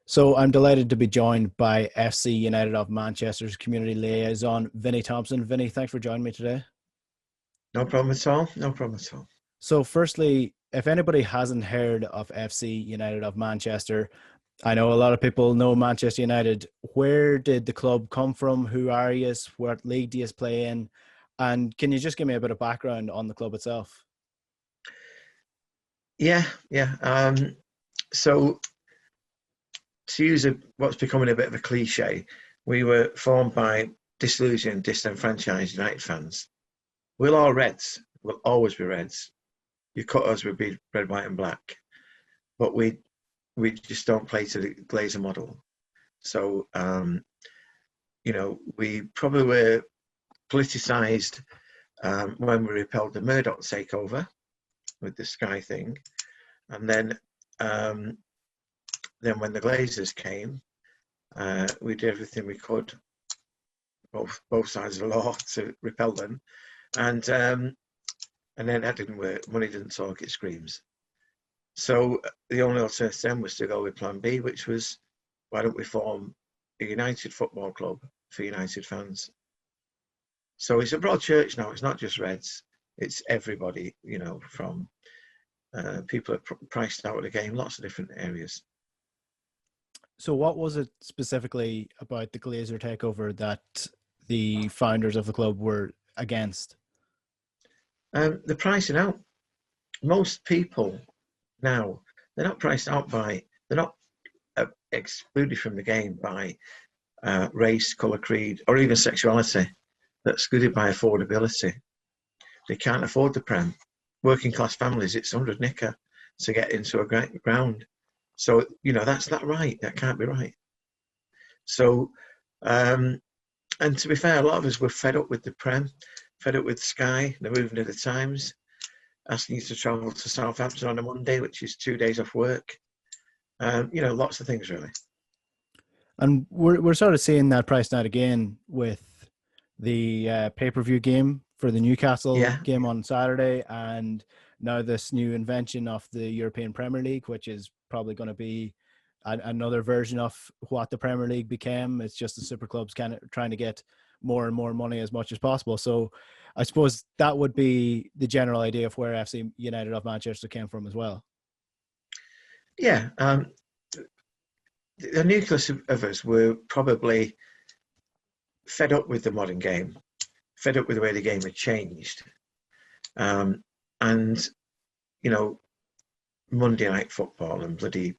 So I'm delighted to be joined by FC United of Manchester's community liaison, Vinny Thompson. Vinny, thanks for joining me today. No problem at all. No problem at all. So firstly, if anybody hasn't heard of FC United of Manchester, I know a lot of people know Manchester United. Where did the club come from? Who are you? What league do you play in? And can you just give me a bit of background on the club itself? Yeah. So to use what's becoming a bit of a cliche, we were formed by disillusioned, disenfranchised United fans. We're all Reds. We'll always be Reds. You cut us, we'd be red, white, and black. But we just don't play to the Glazer model. So we probably were politicised when we repelled the Murdoch takeover with the Sky thing, and then when the Glazers came, we did everything we could, both sides of the law, to repel them, and then that didn't work. Money didn't talk; it screams. So the only alternative then was to go with Plan B, which was, why don't we form a United Football Club for United fans? So it's a broad church now. It's not just Reds; it's everybody. From people are priced out of the game, lots of different areas. So what was it specifically about the Glazer takeover that the founders of the club were against? The pricing out. Most people now, they're not priced out they're not excluded from the game by race, colour, creed, or even sexuality. They're excluded by affordability. They can't afford the Prem. Working class families, it's 100 nicker to get into a ground. So, that's not right. That can't be right. So, and to be fair, a lot of us were fed up with the Prem, fed up with Sky, the movement of the Times, asking you to travel to Southampton on a Monday, which is 2 days off work. Lots of things, really. And we're sort of seeing that priced out again with the pay-per-view game for the Newcastle game on Saturday, and now this new invention of the European Premier League, which is probably going to be another version of what the Premier League became. It's just the super clubs kind of trying to get more and more money as much as possible. So I suppose that would be the general idea of where FC United of Manchester came from as well. Yeah. The nucleus of us were probably fed up with the modern game, fed up with the way the game had changed. And, Monday night football and bloody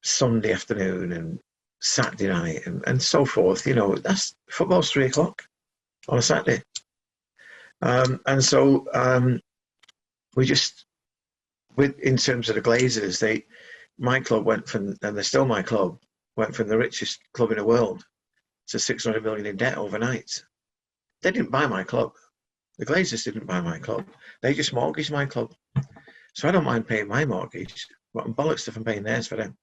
Sunday afternoon and Saturday night and so forth, that's football's 3 o'clock on a Saturday. And so we just, in terms of the Glazers, my club went from, and they're still my club, went from the richest club in the world to 600 million in debt overnight. They didn't buy my club. The Glazers didn't buy my club. They just mortgaged my club. So I don't mind paying my mortgage, but I'm bollocks if I'm paying theirs for them.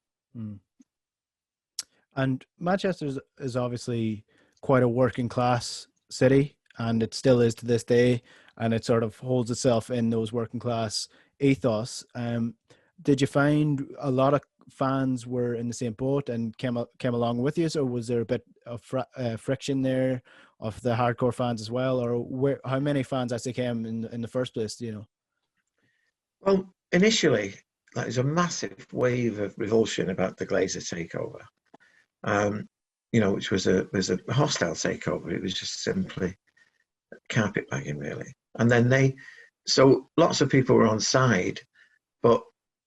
And Manchester is obviously quite a working class city, and it still is to this day, and it sort of holds itself in those working class ethos. Did you find a lot of fans were in the same boat and came along with you, or was there a bit of friction there of the hardcore fans as well, or how many fans actually came in the first place? Do you know? Well, initially, there's a massive wave of revulsion about the Glazer takeover, which was a hostile takeover. It was just simply carpetbagging, really. And then so lots of people were on side, but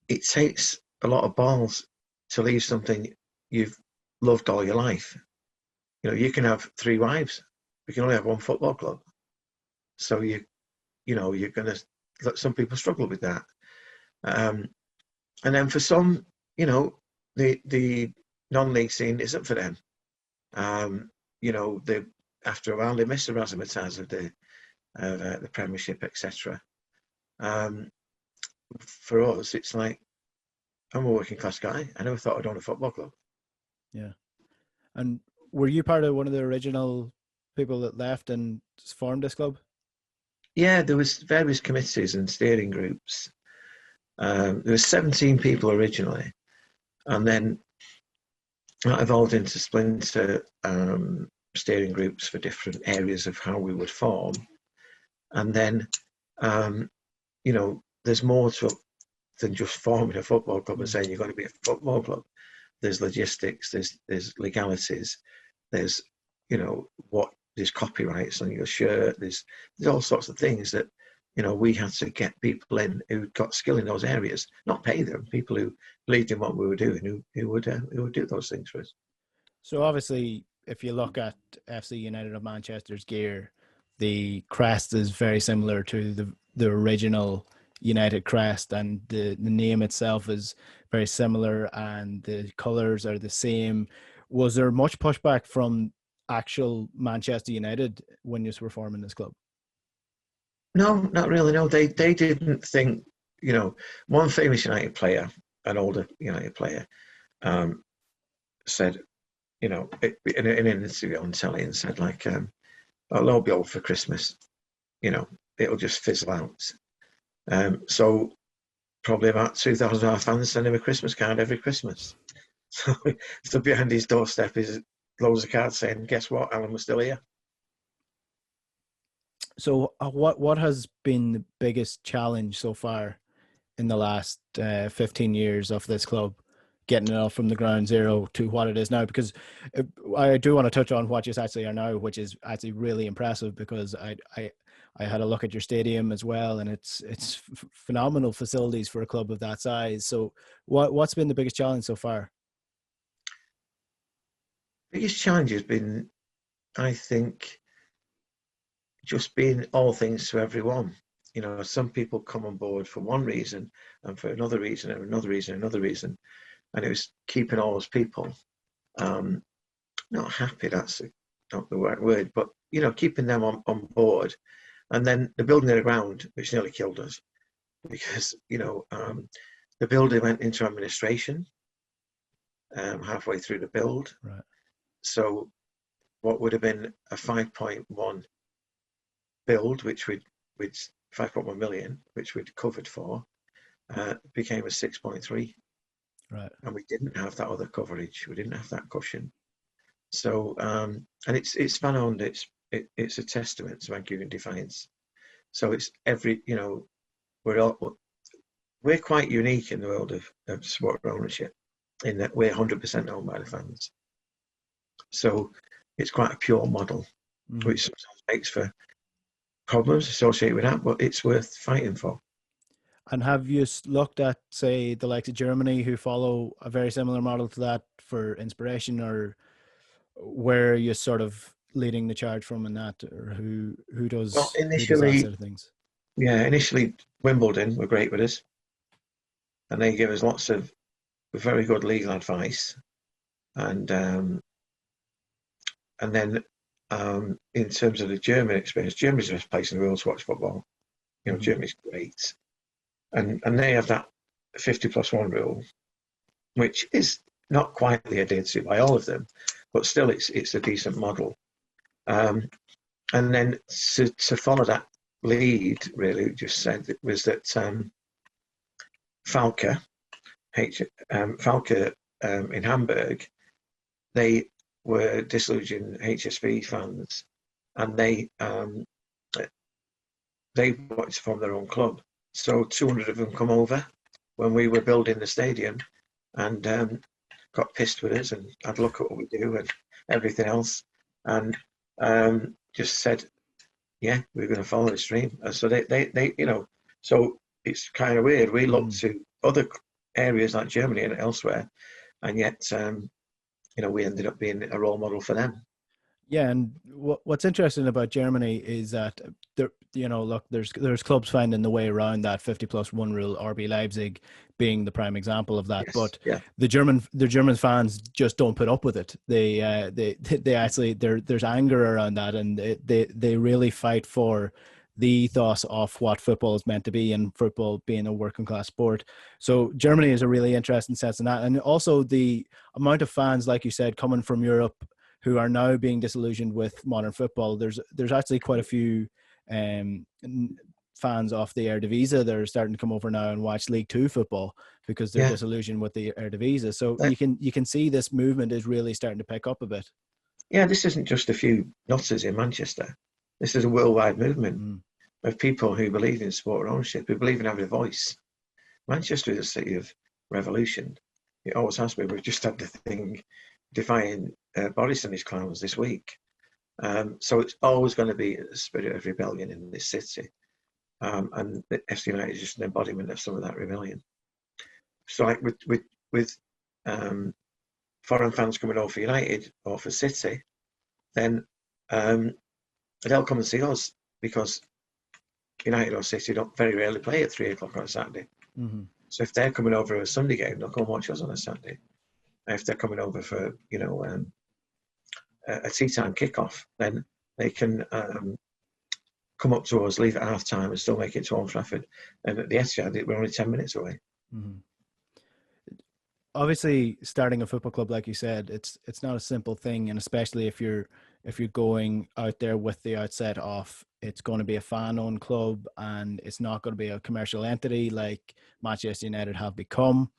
it takes a lot of balls to leave something you've loved all your life. You can have 3 wives. We can only have one football club. So you're going to let some people struggle with that. And then for some, the non-league scene isn't for them. After a while, they miss the razzmatazz of the Premiership, etc. For us, it's like, I'm a working class guy. I never thought I'd own a football club. Yeah. And were you part of one of the original people that left and formed this club? Yeah, there was various committees and steering groups. There were 17 people originally, and then that evolved into splinter steering groups for different areas of how we would form. And then, there's more to than just forming a football club and saying you're going to be a football club. There's logistics, there's legalities, there's there's copyrights on your shirt, there's all sorts of things that we had to get people in who got skill in those areas, not pay them, people who believed in what we were doing, who would do those things for us. So obviously, if you look at FC United of Manchester's gear, the crest is very similar to the original United crest, and the name itself is very similar, and the colors are the same. Was there much pushback from actual Manchester United when you were forming this club? No, not really. No, they didn't think. One famous United player, an older United player, said, in an interview on telly, and said like, "I'll all be old for Christmas. It'll just fizzle out." So probably about 2,000 of our fans send him a Christmas card every Christmas. So behind his doorstep is loads of cards saying, "Guess what? Alan was still here." So what has been the biggest challenge so far in the last 15 years of this club, getting it off from the ground zero to what it is now? Because I do want to touch on what you actually are now, which is actually really impressive, because I had a look at your stadium as well, and it's phenomenal facilities for a club of that size. So what's been the biggest challenge so far? Biggest challenge has been, I think, just being all things to everyone. Some people come on board for one reason, and for another reason, and another reason, another reason. And it was keeping all those people not happy, that's not the right word, but keeping them on board. And then the building of the ground, which nearly killed us, because the building went into administration halfway through the build. Right. So what would have been a 5.1 build, which 5.1 million, which we'd covered for, became a 6.3. Right. And we didn't have that other coverage. We didn't have that cushion. So, and it's fan owned. It's a testament to Vancouver Defiance. So it's we're quite unique in the world of sport ownership, in that we're 100% owned by the fans. So it's quite a pure model, which sometimes makes for problems associated with that, but it's worth fighting for. And have you looked at, say, the likes of Germany, who follow a very similar model to that, for inspiration, or where are you sort of leading the charge from in that, or who does that sort of things? Yeah, initially Wimbledon were great with us, and they give us lots of very good legal advice, and then in terms of the German experience, Germany's the best place in the world to watch football. Germany's great, and they have that 50+1 rule, which is not quietly adhered to by all of them, but still it's a decent model. And then to follow that lead, really, just said it was that Falke in Hamburg, they were disillusioned HSV fans, and they wanted to form their own club. So 200 of them come over when we were building the stadium, and got pissed with us and had a look at what we do and everything else, and just said, yeah, we're going to follow the stream. So they so it's kind of weird. We look to other areas like Germany and elsewhere, and yet we ended up being a role model for them. Yeah, and what's interesting about Germany is that there's clubs finding the way around that 50+1 rule. RB Leipzig being the prime example of that. Yes, but yeah, the German fans just don't put up with it. They actually, there's anger around that, and they really fight for the ethos of what football is meant to be, and football being a working class sport. So Germany is a really interesting sense in that, and also the amount of fans, like you said, coming from Europe, who are now being disillusioned with modern football. There's actually quite a few fans off the Eredivisie that are starting to come over now and watch League Two football because they're disillusioned with the Eredivisie. So you can see this movement is really starting to pick up a bit. Yeah, this isn't just a few nutters in Manchester. This is a worldwide movement of people who believe in sport ownership, who believe in having a voice. Manchester is a city of revolution. It always has been. We've just had the thing defying Boris and his clowns this week. So it's always going to be a spirit of rebellion in this city. And the FC United is just an embodiment of some of that rebellion. So like with foreign fans coming over for United or for City, then they'll come and see us because United or City don't very rarely play at 3 o'clock on a Saturday. Mm-hmm. So if they're coming over a Sunday game, they'll come watch us on a Saturday. And if they're coming over for a tea time kickoff, then they can come up to us, leave at half time, and still make it to Old Trafford. And at the Etihad, we're only 10 minutes away. Mm-hmm. Obviously, starting a football club, like you said, it's not a simple thing, and especially if you're going out there with the outset of it's going to be a fan-owned club and it's not going to be a commercial entity like Manchester United have become.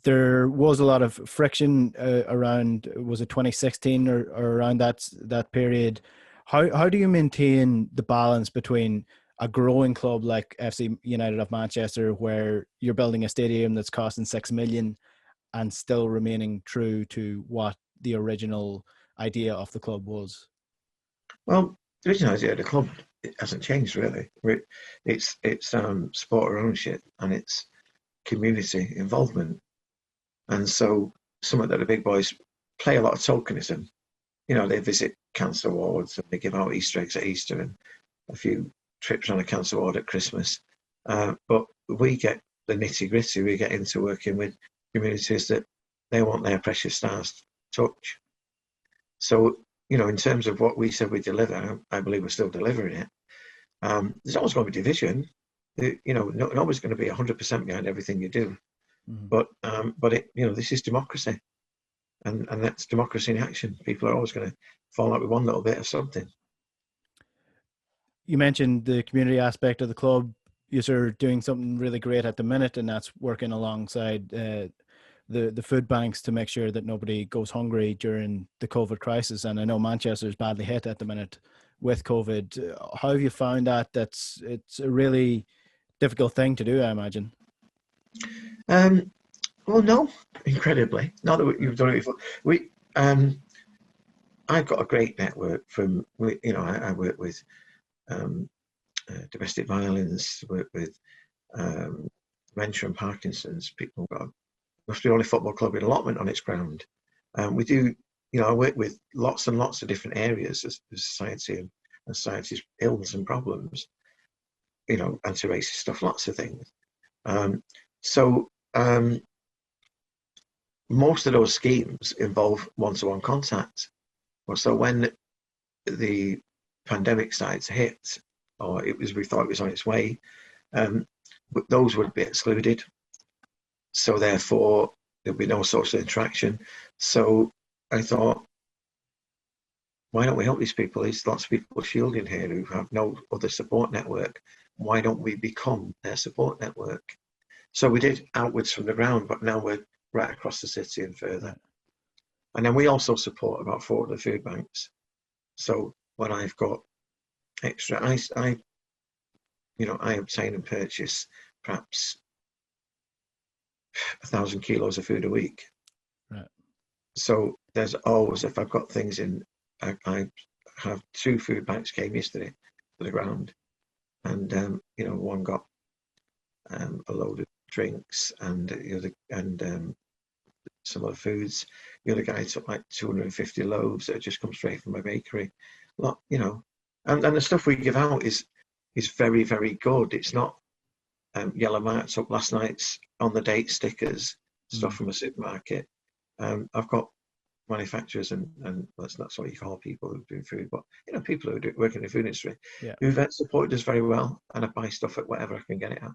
There was a lot of friction around, was it 2016 or around that period? How do you maintain the balance between a growing club like FC United of Manchester, where you're building a stadium that's costing $6 million and still remaining true to what the original idea of the club was? Well, the original idea of the club, it hasn't changed really. It's sport ownership and it's community involvement. And so some of the big boys play a lot of tokenism. They visit cancer wards and they give out Easter eggs at Easter and a few trips on a cancer ward at Christmas. But we get the nitty gritty. We get into working with communities that they want their precious stars to touch. So, in terms of what we said we deliver, I believe we're still delivering it. There's always going to be division. Nobody's going to be 100% behind everything you do. Mm-hmm. But this is democracy. And that's democracy in action. People are always going to fall out with one little bit of something. You mentioned the community aspect of the club. You're doing something really great at the minute, and that's working alongside the food banks to make sure that nobody goes hungry during the COVID crisis. And I know Manchester is badly hit at the minute with COVID. How have you found that? It's a really difficult thing to do, I imagine. Well, no, incredibly. Not that you've done it before. I've got a great network from, I work with domestic violence, work with dementia and Parkinson's. People must be the only football club in allotment on its ground. We do, I work with lots and lots of different areas of society and society's ills and problems, anti-racist stuff, lots of things. Most of those schemes involve one-to-one contact. So when the pandemic started to hit, or we thought it was on its way, those would be excluded. So therefore, there'd be no social interaction. So I thought, why don't we help these people? There's lots of people shielding here who have no other support network. Why don't we become their support network? So we did outwards from the ground, but now we're right across the city and further. And then we also support about 4 of the food banks. So when I've got extra, I obtain and purchase perhaps 1,000 kilos of food a week. Right. So there's always, if I've got things in, I have 2 food banks came yesterday to the ground, and one got a load of drinks and the other some other foods. The other guy took like 250 loaves that had just come straight from my bakery. And the stuff we give out is very, very good. It's not yellow marks up last night's on the date stickers, stuff from a supermarket. I've got manufacturers and that's not what you call people who do food, but people who work in the food industry who've supported us very well, and I buy stuff at whatever I can get it at.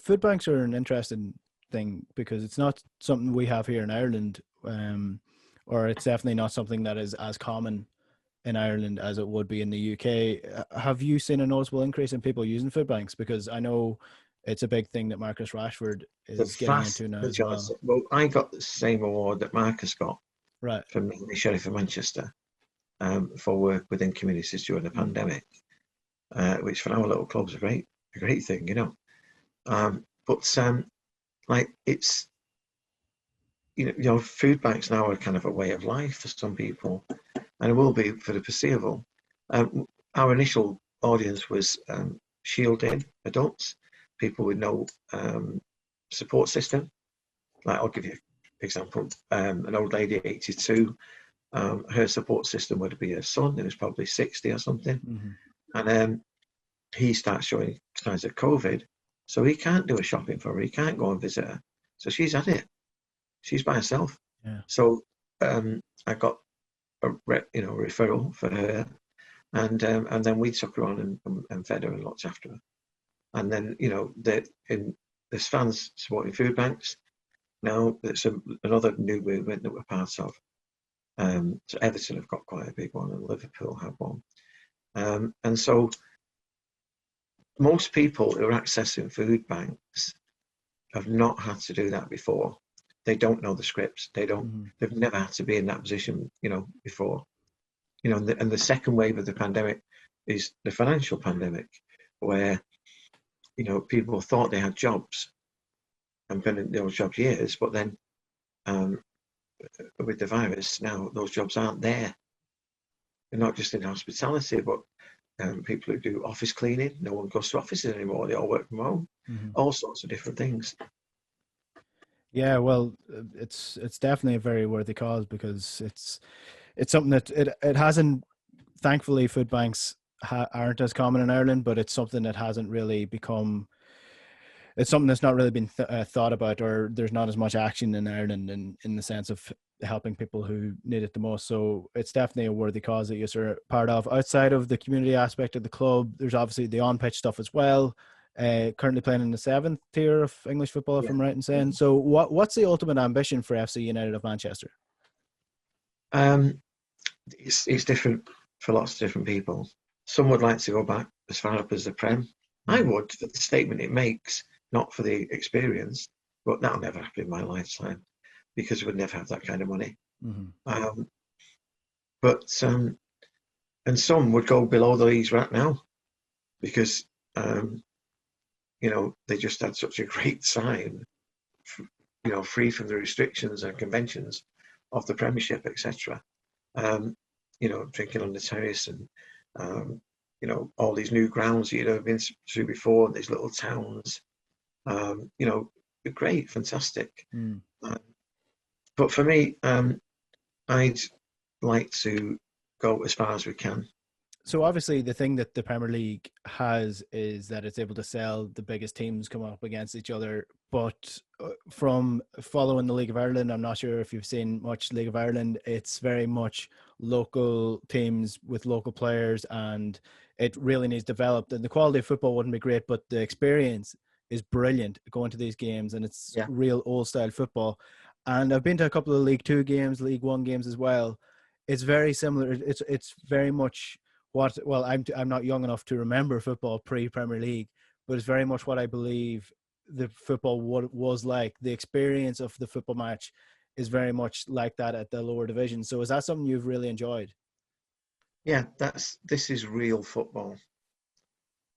Food banks are an interesting thing because it's not something we have here in Ireland, or it's definitely not something that is as common in Ireland as it would be in the UK. Have you seen a noticeable increase in people using food banks? Because I know it's a big thing that Marcus Rashford is getting into now as well. Well, I got the same award that Marcus got, right, from the Sheriff of Manchester, for work within communities during the pandemic, which for our little club's a great thing, you know. But like it's, you know, food banks now are kind of a way of life for some people, and it will be for the foreseeable. Our initial audience was shielded adults, people with no support system. Like, I'll give you an example. An old lady, 82, her support system would be her son, who was probably 60 or something. And he starts showing signs of COVID, so he can't do a shopping for her, he can't go and visit her. So she's at it. She's by herself. Yeah. So I got a referral for her, and then we took her on and fed her and looked after her. And then, you know, there's fans supporting food banks. Now it's another new movement that we're part of. So Everton have got quite a big one, and Liverpool have one. And so most people who are accessing food banks have not had to do that before. They don't know the scripts. They've never had to be in that position, you know, before. You know, and the second wave of the pandemic is the financial pandemic, where, you know, people thought they had jobs and been in those jobs years, but then with the virus now, those jobs aren't there. They're not just in hospitality, but people who do office cleaning. No one goes to offices anymore. They all work from home. All sorts of different things. Yeah, well, it's definitely a very worthy cause, because it's something that it hasn't. Thankfully, food banks aren't as common in Ireland, but it's something that hasn't really become. It's something that's not really been thought about, or there's not as much action in Ireland in the sense of helping people who need it the most. So it's definitely a worthy cause that you're part of. Outside of the community aspect of the club, there's obviously the on-pitch stuff as well. Currently playing in the 7th tier of English football, if I'm right in saying. So what's the ultimate ambition for FC United of Manchester? It's different for lots of different people. Some would like to go back as far up as the Prem. I would, for the statement it makes, not for the experience, but that'll never happen in my lifetime, because we'd never have that kind of money. And some would go below the leagues right now, because you know, they just had such a great time, you know, free from the restrictions and conventions of the Premiership, etc. You know, drinking on the terrace, and you know, all these new grounds you'd have been to before, these little towns. You know, great, fantastic. But for me, I'd like to go as far as we can. So obviously the thing that the Premier League has is that it's able to sell the biggest teams coming up against each other. But from following the League of Ireland, I'm not sure if you've seen much League of Ireland. It's very much local teams with local players, and it really needs developed. And the quality of football wouldn't be great, but the experience is brilliant going to these games, and it's real old style football. And I've been to a couple of League 2 games, League 1 games as well. It's very similar. It's very much I'm not young enough to remember football pre-Premier League, but it's very much what I believe the football was like. The experience of the football match is very much like that at the lower division. So is that something you've really enjoyed? Yeah, this is real football.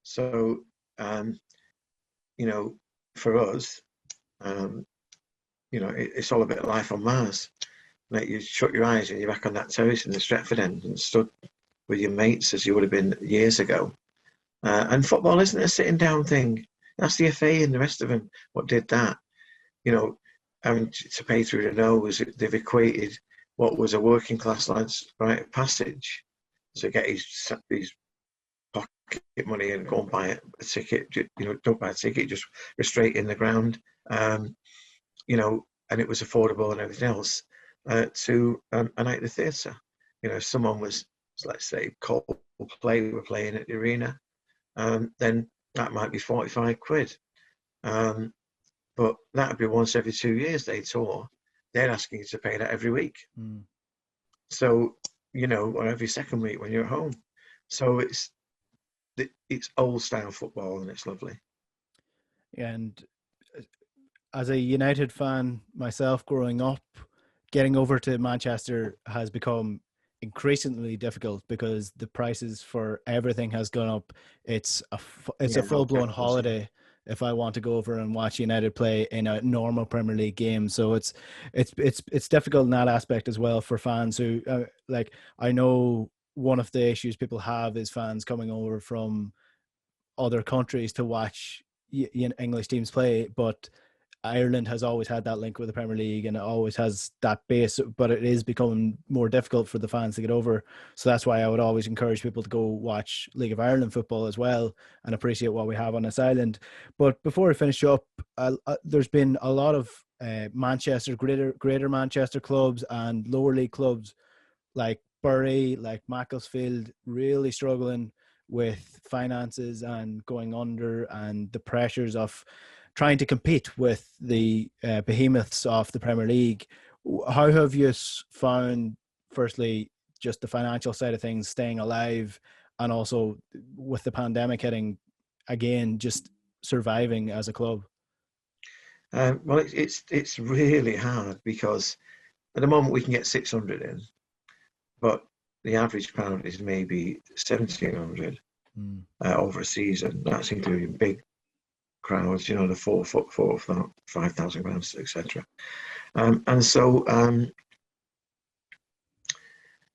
So, you know, for us, you know, it's all a bit life on Mars. Like, you shut your eyes and you're back on that terrace in the Stretford end and stood with your mates as you would have been years ago. And football isn't a sitting down thing. That's the FA and the rest of them what did that. You know, having to pay through the nose, they've equated what was a working class lad's rite of passage to get his pocket money and go and buy a ticket. You know, don't buy a ticket, just go straight in the ground. You know, and it was affordable and everything else. To a night at the theatre. You know, if someone was, let's say, Coldplay were playing at the arena, then that might be 45 quid. But that would be once every 2 years they tour. They're asking you to pay that every week. So or every second week when you're at home. So it's old style football, and it's lovely. And as a United fan myself growing up, getting over to Manchester has become increasingly difficult because the prices for everything has gone up. It's a full blown holiday if I want to go over and watch United play in a normal Premier League game. So it's difficult in that aspect as well for fans who like, I know one of the issues people have is fans coming over from other countries to watch English teams play, but Ireland has always had that link with the Premier League and it always has that base, but it is becoming more difficult for the fans to get over. So that's why I would always encourage people to go watch League of Ireland football as well and appreciate what we have on this island. But before we finish up, there's been a lot of Manchester, greater Manchester clubs and lower league clubs like Bury, like Macclesfield, really struggling with finances and going under and the pressures of trying to compete with the behemoths of the Premier League. How have you found, firstly, just the financial side of things, staying alive, and also with the pandemic hitting again, just surviving as a club? Well, it's really hard because at the moment we can get 600 in, but the average crowd is maybe 1,700 over a season. That's including big crowds, the 4 foot, 5,000 pounds, etc. And so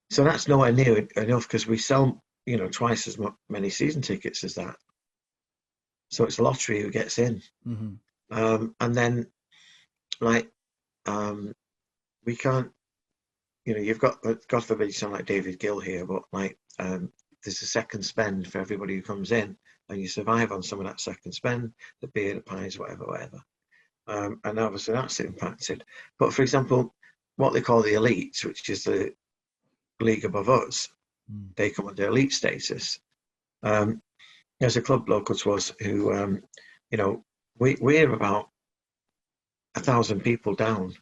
that's nowhere near enough because we sell, twice as many season tickets as that. So it's a lottery who gets in. And then, like, we can't, you've got, God forbid you sound like David Gill here, but like, there's a second spend for everybody who comes in, and you survive on some of that second spend, the beer, the pies, whatever. And obviously that's impacted. But for example, what they call the elites, which is the league above us, they come under elite status. There's a club local to us who, we're about 1,000 people down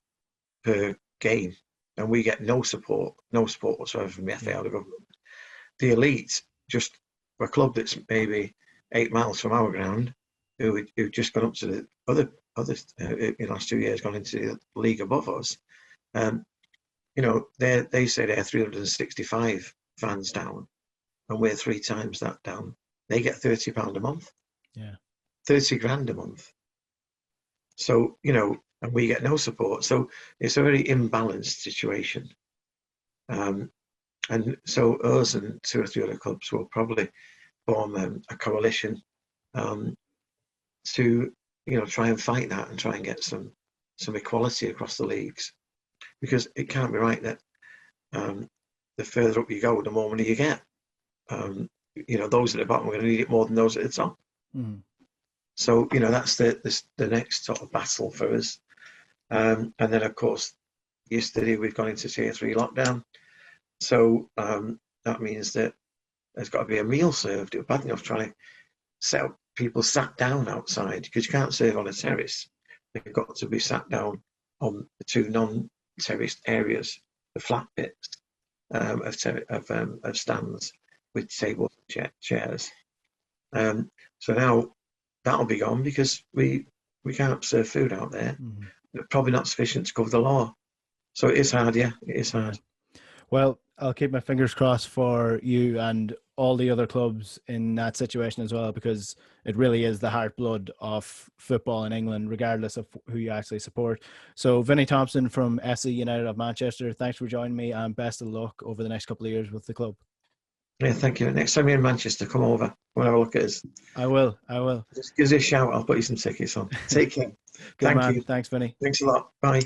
per game, and we get no support whatsoever from the FA or the government. The elites, just a club that's maybe 8 miles from our ground, who just gone up to the other in the last 2 years, gone into the league above us. They say they're 365 fans down, and we're 3 times that down. They get £30 a month. Yeah, 30 grand a month. So and we get no support. So it's a very imbalanced situation. And so us and 2 or 3 other clubs will probably form a coalition to try and fight that and try and get some equality across the leagues, because it can't be right that the further up you go, the more money you get. Those at the bottom are going to need it more than those at the top. So that's the next sort of battle for us. And then of course yesterday we've gone into tier 3 lockdown, so that means that there's got to be a meal served. It was bad enough trying to set up people sat down outside, because you can't serve on a terrace. They've got to be sat down on the 2 non-terraced areas, the flat bits of stands with tables and chairs. So now that'll be gone because we can't serve food out there. Probably not sufficient to cover the law. So it is hard, yeah, it is hard. Well, I'll keep my fingers crossed for you and all the other clubs in that situation as well, because it really is the heart blood of football in England, regardless of who you actually support. So Vinny Thompson from SC United of Manchester, thanks for joining me, and best of luck over the next couple of years with the club. Yeah, thank you. Next time you're in Manchester, come over. Come and have a look at us. I will. Just give us a shout. I'll put you some tickets on. Take care. Good man. Thanks, Vinny. Thanks a lot. Bye.